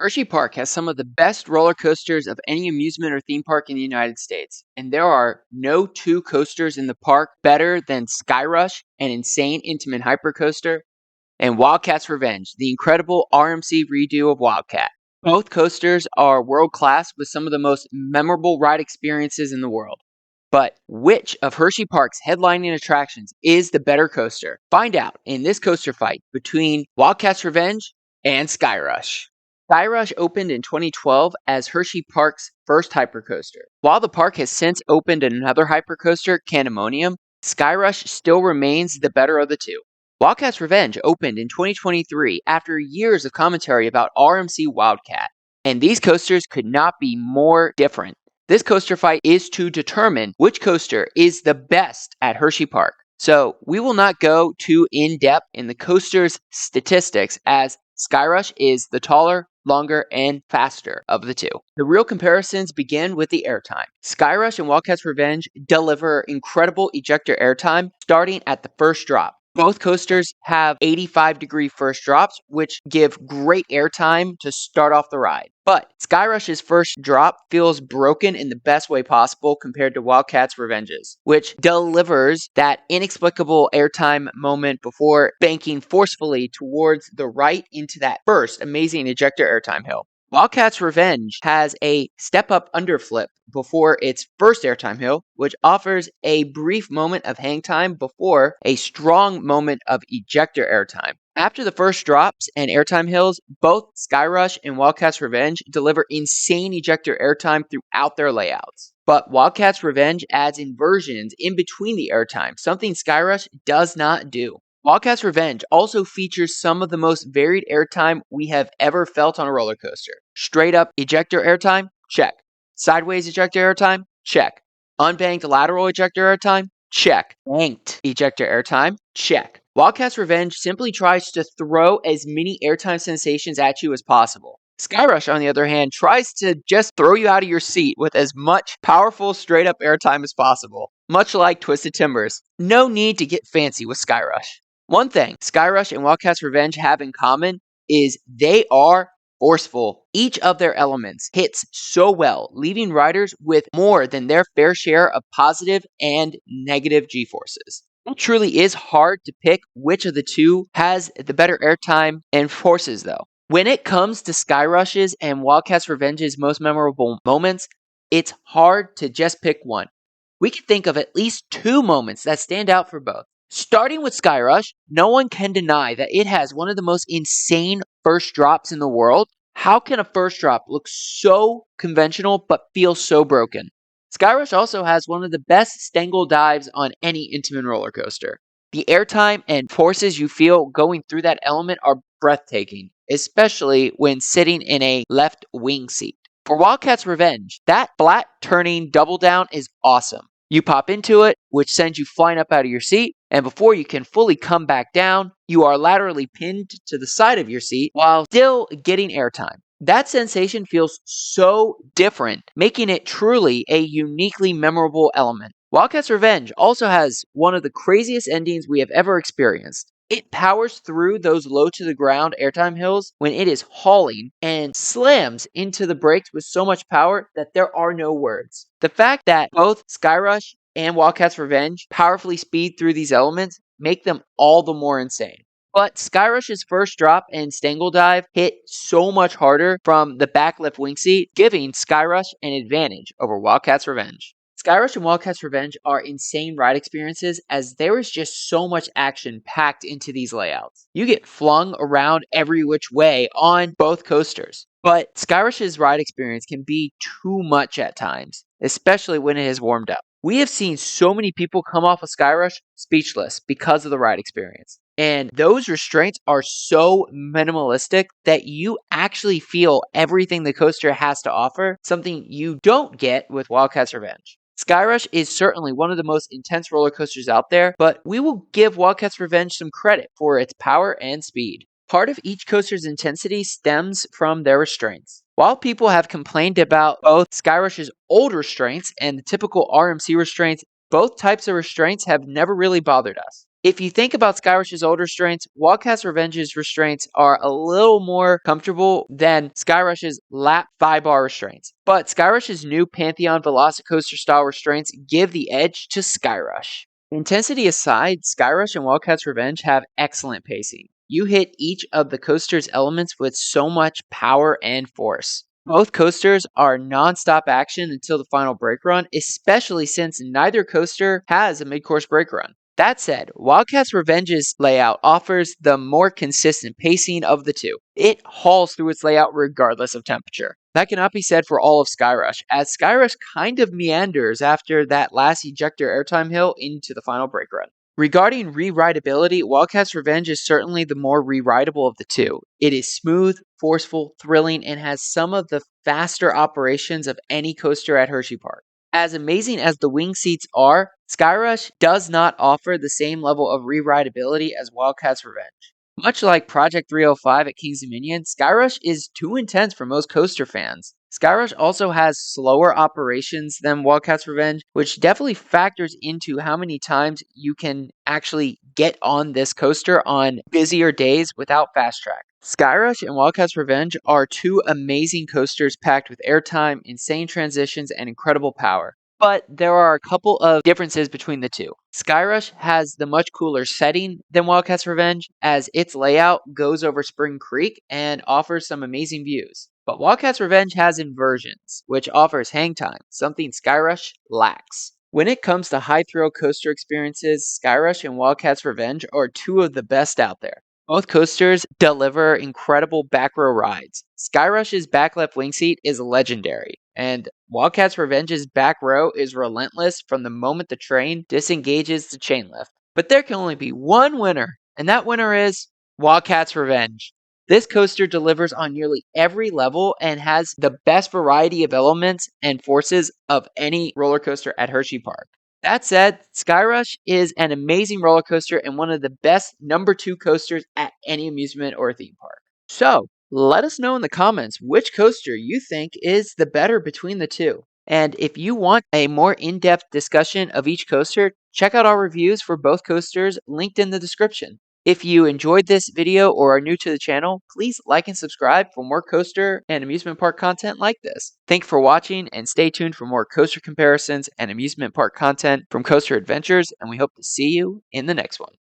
Hersheypark has some of the best roller coasters of any amusement or theme park in the United States, and there are no two coasters in the park better than Skyrush, an insane intimate hypercoaster, and Wildcats Revenge, the incredible RMC redo of Wildcat. Both coasters are world class with some of the most memorable ride experiences in the world. But which of Hersheypark's headlining attractions is the better coaster? Find out in this coaster fight between Wildcats Revenge and Skyrush. Skyrush opened in 2012 as Hersheypark's first hypercoaster. While the park has since opened another hypercoaster, Candemonium, Skyrush still remains the better of the two. Wildcats Revenge opened in 2023 after years of commentary about RMC Wildcat, and these coasters could not be more different. This coaster fight is to determine which coaster is the best at Hersheypark. So we will not go too in-depth in the coaster's statistics as Skyrush is the taller, longer, and faster of the two. The real comparisons begin with the airtime. Skyrush and Wildcats Revenge deliver incredible ejector airtime starting at the first drop. Both coasters have 85-degree first drops, which give great airtime to start off the ride. But Skyrush's first drop feels broken in the best way possible compared to Wildcats Revenge's, which delivers that inexplicable airtime moment before banking forcefully towards the right into that first amazing ejector airtime hill. Wildcats Revenge has a step-up underflip before its first airtime hill, which offers a brief moment of hang time before a strong moment of ejector airtime. After the first drops and airtime hills, both Skyrush and Wildcats Revenge deliver insane ejector airtime throughout their layouts. But Wildcats Revenge adds inversions in between the airtime, something Skyrush does not do. Wildcats Revenge also features some of the most varied airtime we have ever felt on a roller coaster. Straight up ejector airtime? Check. Sideways ejector airtime? Check. Unbanked lateral ejector airtime? Check. Banked ejector airtime? Check. Wildcats Revenge simply tries to throw as many airtime sensations at you as possible. Skyrush, on the other hand, tries to just throw you out of your seat with as much powerful straight up airtime as possible. Much like Twisted Timbers. No need to get fancy with Skyrush. One thing Skyrush and Wildcats Revenge have in common is they are forceful. Each of their elements hits so well, leaving riders with more than their fair share of positive and negative G-forces. It truly is hard to pick which of the two has the better airtime and forces though. When it comes to Skyrush's and Wildcats Revenge's most memorable moments, it's hard to just pick one. We can think of at least two moments that stand out for both. Starting with Skyrush, no one can deny that it has one of the most insane first drops in the world. How can a first drop look so conventional but feel so broken? Skyrush also has one of the best stangle dives on any intimate roller coaster. The airtime and forces you feel going through that element are breathtaking, especially when sitting in a left wing seat. For Wildcats Revenge, that flat turning double down is awesome. You pop into it, which sends you flying up out of your seat, and before you can fully come back down, you are laterally pinned to the side of your seat while still getting airtime. That sensation feels so different, making it truly a uniquely memorable element. Wildcats Revenge also has one of the craziest endings we have ever experienced. It powers through those low to the ground airtime hills when it is hauling and slams into the brakes with so much power that there are no words. The fact that both Skyrush and Wildcats Revenge powerfully speed through these elements make them all the more insane. But Skyrush's first drop and stangle dive hit so much harder from the back left wing seat, giving Skyrush an advantage over Wildcats Revenge. Skyrush and Wildcats Revenge are insane ride experiences as there is just so much action packed into these layouts. You get flung around every which way on both coasters. But Skyrush's ride experience can be too much at times, especially when it has warmed up. We have seen so many people come off of Skyrush speechless because of the ride experience. And those restraints are so minimalistic that you actually feel everything the coaster has to offer, something you don't get with Wildcats Revenge. Skyrush is certainly one of the most intense roller coasters out there, but we will give Wildcats Revenge some credit for its power and speed. Part of each coaster's intensity stems from their restraints. While people have complained about both Skyrush's old restraints and the typical RMC restraints, both types of restraints have never really bothered us. If you think about Skyrush's older restraints, Wildcats Revenge's restraints are a little more comfortable than Skyrush's lap 5-bar restraints. But Skyrush's new Pantheon Velocicoaster style restraints give the edge to Skyrush. Intensity aside, Skyrush and Wildcats Revenge have excellent pacing. You hit each of the coaster's elements with so much power and force. Both coasters are non-stop action until the final brake run, especially since neither coaster has a mid-course brake run. That said, Wildcats Revenge's layout offers the more consistent pacing of the two. It hauls through its layout regardless of temperature. That cannot be said for all of Skyrush, as Skyrush kind of meanders after that last ejector airtime hill into the final brake run. Regarding re-rideability, Wildcats Revenge is certainly the more re-rideable of the two. It is smooth, forceful, thrilling, and has some of the faster operations of any coaster at Hersheypark. As amazing as the wing seats are, Skyrush does not offer the same level of re-rideability as Wildcats Revenge. Much like Project 305 at Kings Dominion, Skyrush is too intense for most coaster fans. Skyrush also has slower operations than Wildcats Revenge, which definitely factors into how many times you can actually get on this coaster on busier days without fast track. Skyrush and Wildcats Revenge are two amazing coasters packed with airtime, insane transitions, and incredible power. But there are a couple of differences between the two. Skyrush has the much cooler setting than Wildcats Revenge, as its layout goes over Spring Creek and offers some amazing views. But Wildcats Revenge has inversions, which offers hang time, something Skyrush lacks. When it comes to high-thrill coaster experiences, Skyrush and Wildcats Revenge are two of the best out there. Both coasters deliver incredible back row rides. Skyrush's back left wing seat is legendary, and Wildcats Revenge's back row is relentless from the moment the train disengages the chain lift. But there can only be one winner, and that winner is Wildcats Revenge. This coaster delivers on nearly every level and has the best variety of elements and forces of any roller coaster at Hersheypark. That said, Skyrush is an amazing roller coaster and one of the best number 2 coasters at any amusement or theme park. So, let us know in the comments which coaster you think is the better between the two. And if you want a more in-depth discussion of each coaster, check out our reviews for both coasters linked in the description. If you enjoyed this video or are new to the channel, please like and subscribe for more coaster and amusement park content like this. Thank you for watching and stay tuned for more coaster comparisons and amusement park content from Coaster Adventures, and we hope to see you in the next one.